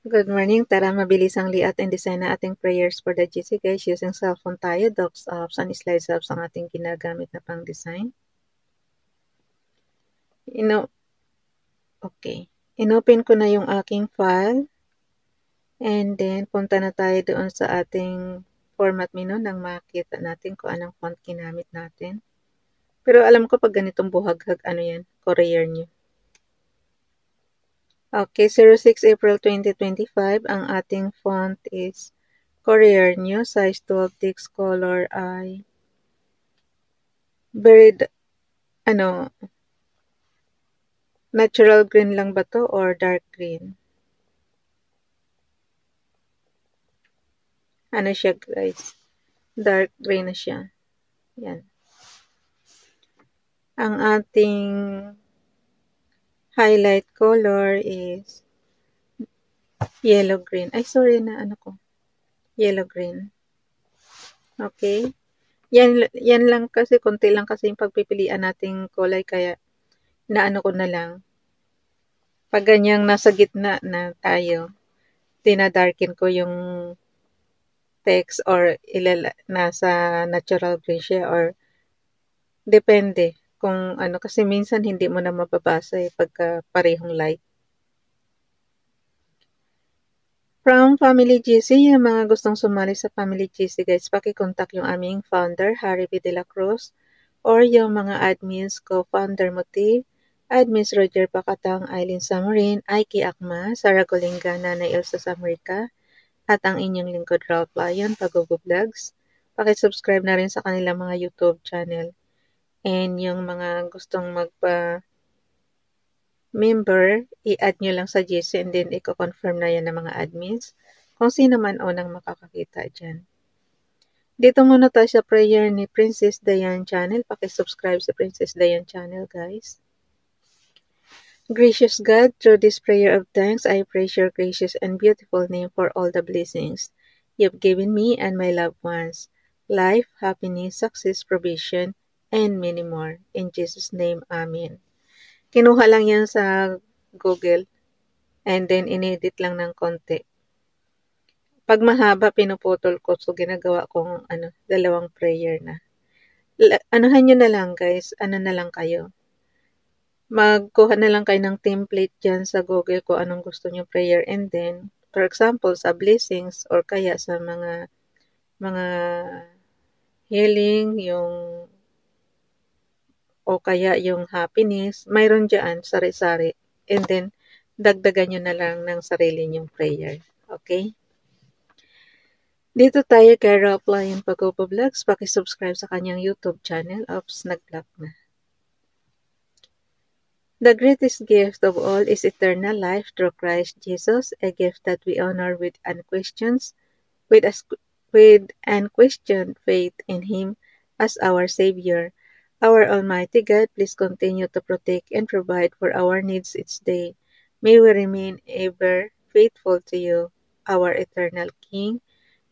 Good morning. Tara, mabilisang layout and design na ating prayers for the GC guys. Using cellphone tayo, docs apps, and slides apps ang ating ginagamit na pang design. Okay. Inopen ko na yung aking file. And then, punta na tayo doon sa ating format menu nang makita natin kung anong font ginamit natin. Pero alam ko pag ganitong buhaghag, ano yan, courier nyo. Okay, 06 April 2025, ang ating font is Courier New, size 12, text color ay very, natural green lang ba to or dark green? Ano siya guys? Dark green na siya. Yan. Ang ating highlight color is yellow-green. Ay, sorry na yellow-green. Okay. Yan lang kasi, konti lang kasi yung pagpipilian nating kulay, kaya naano ko na lang. Pag ganyang nasa gitna na tayo, dinadarken ko yung text or nasa natural green siya or depende kung ano, kasi minsan hindi mo na mababasa pagka parehong light. From Family GC, yung mga gustong sumali sa Family GC guys, pakicontact yung aming founder, Harry B. De La Cruz, or yung mga admins ko, founder Muti, admins Roger Pacatang, Eileen Samarin, Aiki Akma, Sarah Golinga, Nanay Elsa Samrica, at ang inyong lingkod Ralph Lion, Pagogo Vlogs. Pakisubscribe na rin sa kanilang mga YouTube channel. And yung mga gustong magpa-member, i-add nyo lang sa GC and then i-confirm na yan ng mga admins kung sino man unang makakakita dyan. Dito muna tayo sa prayer ni Princess Diane Channel. Pakisubscribe sa Princess Diane Channel, guys. Gracious God, through this prayer of thanks, I praise your gracious and beautiful name for all the blessings you've given me and my loved ones. Life, happiness, success, provision, and many more. In Jesus' name, Amen. Kinuha lang yan sa Google and then inedit lang ng konti. Pag mahaba, pinuputol ko. So, ginagawa kong dalawang prayer na. Anuhan nyo na lang, guys. Ano na lang kayo. Magkuha na lang kayo ng template dyan sa Google kung anong gusto nyo prayer. And then, for example, sa blessings or kaya sa mga healing, o kaya yung happiness, mayroon dyan, sari-sari. And then, dagdagan nyo na lang ng sarili nyong prayer. Okay? Dito tayo kay Ralph Lion Pagopo Vlogs. Pakisubscribe sa kanyang YouTube channel. Oops, nag-block na. The greatest gift of all is eternal life through Christ Jesus, a gift that we honor with unquestioned faith in Him as our Savior. Our Almighty God, please continue to protect and provide for our needs each day. May we remain ever faithful to you, our eternal King.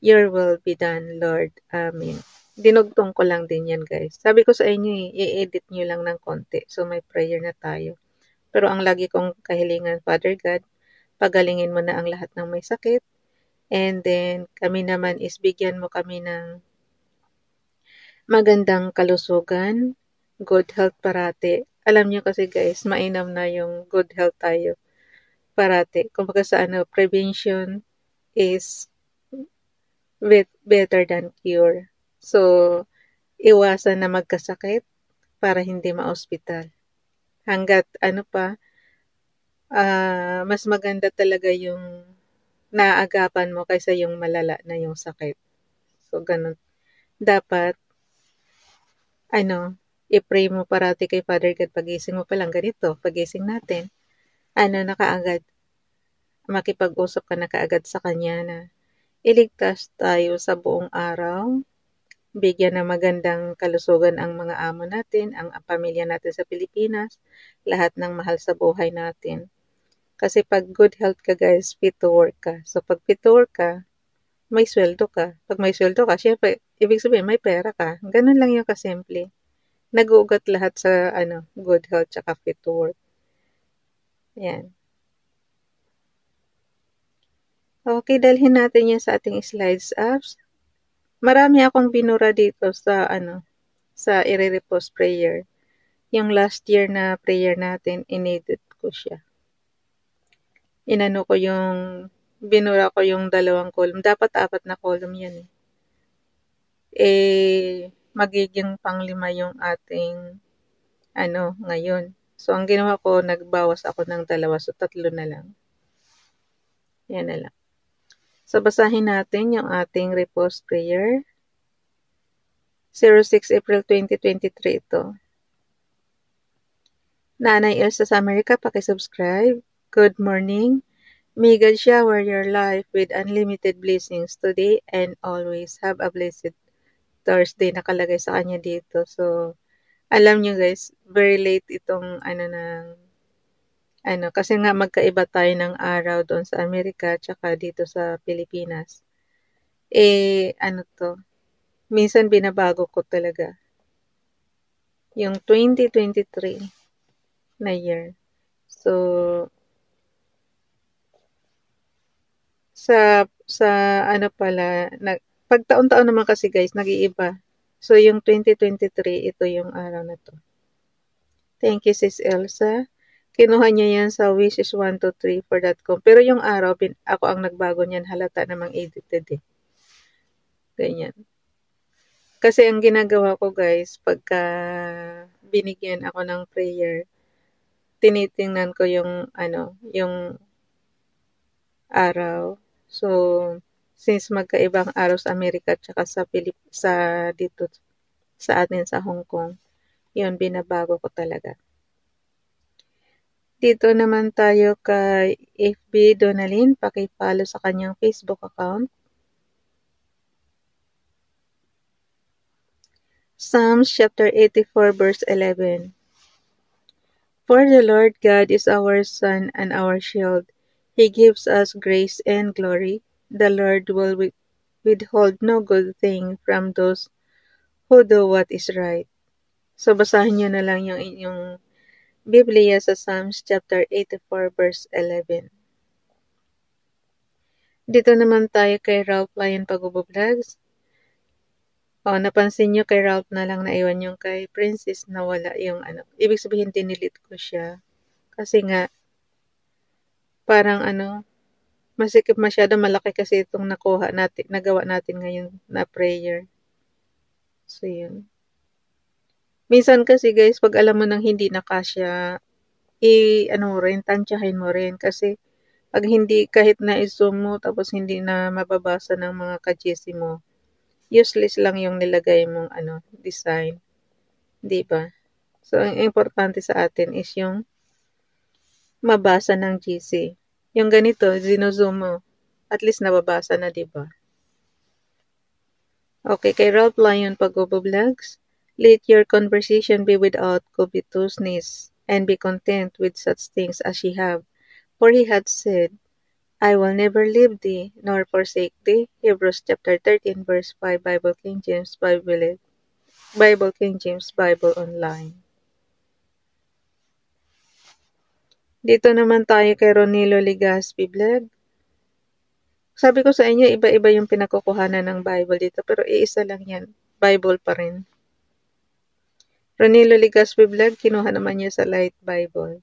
Your will be done, Lord. Amen. Dinugtong ko lang din yan, guys. Sabi ko sa inyo, i-edit nyo lang ng konti. So, may prayer na tayo. Pero ang lagi kong kahilingan, Father God, pagalingin mo na ang lahat ng may sakit. And then, kami naman is bigyan mo kami ng magandang kalusugan, good health parati. Alam nyo kasi guys, mainam na yung good health tayo parati. Kumbaga sa prevention is better than cure. So, iwasan na magkasakit para hindi ma-hospital. Hanggat mas maganda talaga yung naagapan mo kaysa yung malala na yung sakit. So, ganun. Dapat, i-pray mo parati kay Father God. Pagising mo pa lang ganito, pagising natin, na kaagad, makipag-usap ka na kaagad sa Kanya na iligtas tayo sa buong araw, bigyan ng magandang kalusugan ang mga amo natin, ang pamilya natin sa Pilipinas, lahat ng mahal sa buhay natin. Kasi pag good health ka guys, fit to work ka. So pag fit to work ka, may sweldo ka. Pag may sweldo ka, syempre, ibig sabihin may pera ka. Ganun lang yung kasimple. Nag-uugat lahat sa good health tsaka fit to work. Ayan. Okay, dalhin natin yan sa ating slides apps. Marami akong binura dito sa sa ire-repost prayer. Yung last year na prayer natin, inedit ko siya. Inano ko binura ko yung 2 column. Dapat 4 na column yan eh. Magiging pang-5 yung ating ngayon. So, ang ginawa ko, nagbawas ako ng 2, so 3 na lang. Yan na lang. So, basahin natin yung ating repost prayer. 06 April 2023 ito. Nanay Elsa sa Amerika, pakisubscribe. Good morning. May God shower your life with unlimited blessings today and always. Have a blessed Thursday. Nakalagay sa kanya dito. So, alam nyo guys, very late itong kasi nga magkaiba tayo ng araw doon sa Amerika tsaka dito sa Pilipinas. Minsan binabago ko talaga. Yung 2023 na year. So, sa pag taon-taon naman kasi guys, nag-iiba. So, yung 2023, ito yung araw na to. Thank you, Sis Elsa. Kinuha niya yan sa wishes123for.com. Pero yung araw, ako ang nagbago niyan. Halata namang edited eh. Ganyan. Kasi ang ginagawa ko guys, pagka binigyan ako ng prayer, tinitingnan ko yung araw. So, since magkaibang araw sa Amerika at saka sa dito sa atin sa Hong Kong, yun binabago ko talaga. Dito naman tayo kay FB Donalyn, paki-follow sa kanyang Facebook account. Psalms chapter 84 verse 11. For the Lord God is our sun and our shield. He gives us grace and glory. The Lord will withhold no good thing from those who do what is right. So, basahin nyo na lang yung inyong Biblia sa Psalms chapter 84 verse 11. Dito naman tayo kay Ralph Lion Pag-Vlogs. Napansin nyo kay Ralph na lang naiwan yung kay Princess na wala yung Ibig sabihin, dinilit ko siya. Kasi nga, parang masikip masyado, malaki kasi itong nagawa natin ngayon na prayer. So, yun. Minsan kasi guys, pag alam mo nang hindi nakasya, tansyahin mo rin. Kasi, pag hindi, kahit na i-zoom mo, tapos hindi na mababasa ng mga ka-GC mo, useless lang yung nilagay mong design. Diba? So, ang importante sa atin is yung mabasa ng GC. Yung ganito, zino-zoom mo, at least nababasa na, diba? Okay, kay Ralph Lion Pag-Vlogs, let your conversation be without covetousness, and be content with such things as ye have. For he had said, I will never leave thee, nor forsake thee. Hebrews chapter 13, verse 5, Bible King James Bible Online. Dito naman tayo kay Ronilo Ligaspi Vlog. Sabi ko sa inyo, iba-iba yung pinagkukuhanan ng Bible dito, pero iisa lang yan. Bible pa rin. Ronilo Ligaspi Vlog, kinuha naman niya sa Light Bible.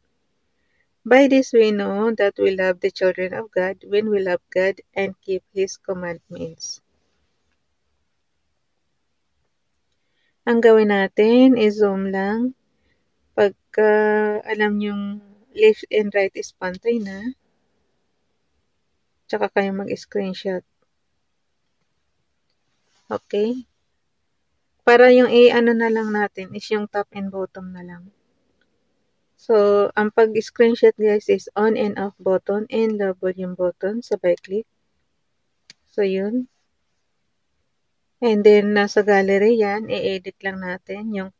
By this we know that we love the children of God when we love God and keep His commandments. Ang gawin natin is zoom lang. Pagka alam yung left and right is pantay na, tsaka kayo mag-screenshot. Okay? Para yung na lang natin is yung top and bottom na lang. So, ang pag-screenshot guys is on and off button and low volume button, sabay click. So, yun. And then, nasa gallery yan, i-edit lang natin yung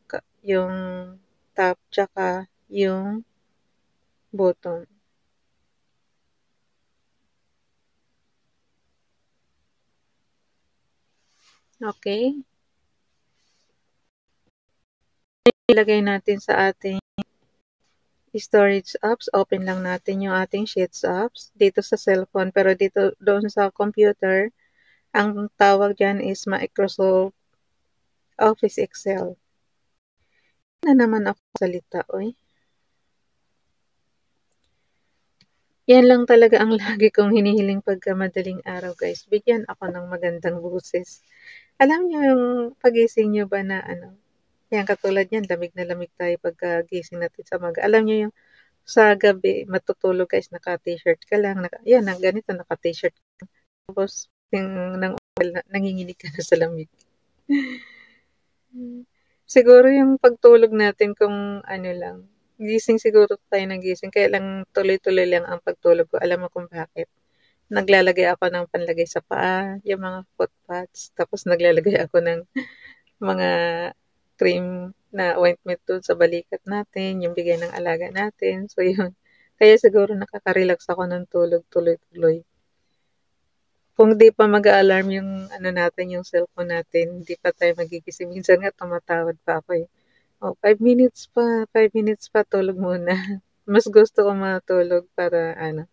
top tsaka yung button. Okay? Ilagay natin sa ating Storage apps, open lang natin yung ating Sheets apps dito sa cellphone. Pero dito, doon sa computer, ang tawag dyan is Microsoft Office Excel. Na naman ako salita, oy. Yan lang talaga ang lagi kong hinihiling pagka madaling araw, guys. Bigyan ako ng magandang boses. Alam niyo yung pagising niyo ba na ano, yan katulad yan, lamig na lamig tayo pagka gising natin sa maga. Alam niyo yung sa gabi, matutulog guys, naka-t-shirt ka lang, yan, ganito, naka-t-shirt. Tapos, ng oil, nanginginig ka na sa lamig. Siguro yung pagtulog natin kung ano lang, gising siguro tayo ng gising, kaya lang tuloy-tuloy lang ang pagtulog ko. Alam mo kung bakit? Naglalagay ako ng panlagay sa paa, yung mga foot pads, tapos naglalagay ako ng mga cream na ointment doon sa balikat natin, yung bigay ng alaga natin. So, yun. Kaya siguro nakaka-relax ako ng tulog tuloy-tuloy. Kung di pa mag-a-alarm yung ano natin, yung cellphone natin, hindi pa tayo magigising. Minsan nga tumatawad pa ako eh. Oh, 5 minutes pa, 5 minutes pa, tulog muna. Mas gusto ko matulog para ano.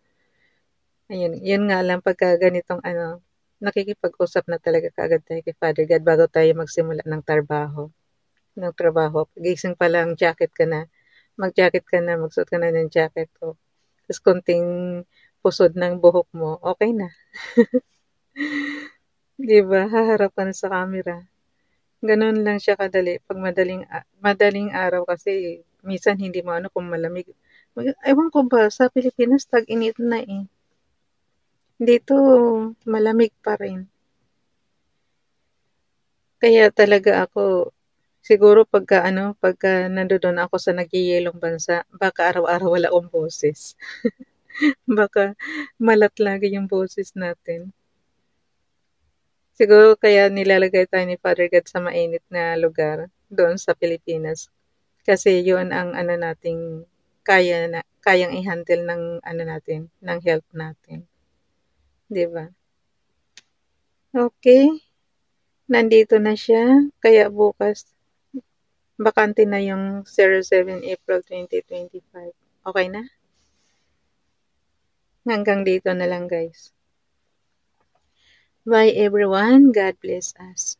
Ayun, yun nga lang pagka ganitong ano, nakikipag-usap na talaga kaagad tayo kay Father God bago tayo magsimula ng trabaho. Pagising pa lang, jacket ka na. Mag-jacket ka na, magsuot ka na ng jacket. O, tapos konting pusod ng buhok mo, okay na. Diba? Haharap ka na sa camera. Ganun lang siya kadali. Pag madaling araw kasi, minsan hindi mo ano kung malamig. Ewan ko ba, sa Pilipinas, tag-init na eh. Dito, malamig pa rin. Kaya talaga ako, siguro pagka nandoon ako sa nagyayelong bansa, baka araw-araw wala akong boses. Baka malat lagi yung boses natin. Siguro kaya nilalagay tayo ni Father God sa mainit na lugar doon sa Pilipinas. Kasi yun ang ano nating kayang i-handle ng ano natin, ng health natin. 'Di ba? Okay, nandito na siya. Kaya bukas bakante na yung 07 April 2025. Okay na? Hanggang dito na lang guys. Bye everyone. God bless us.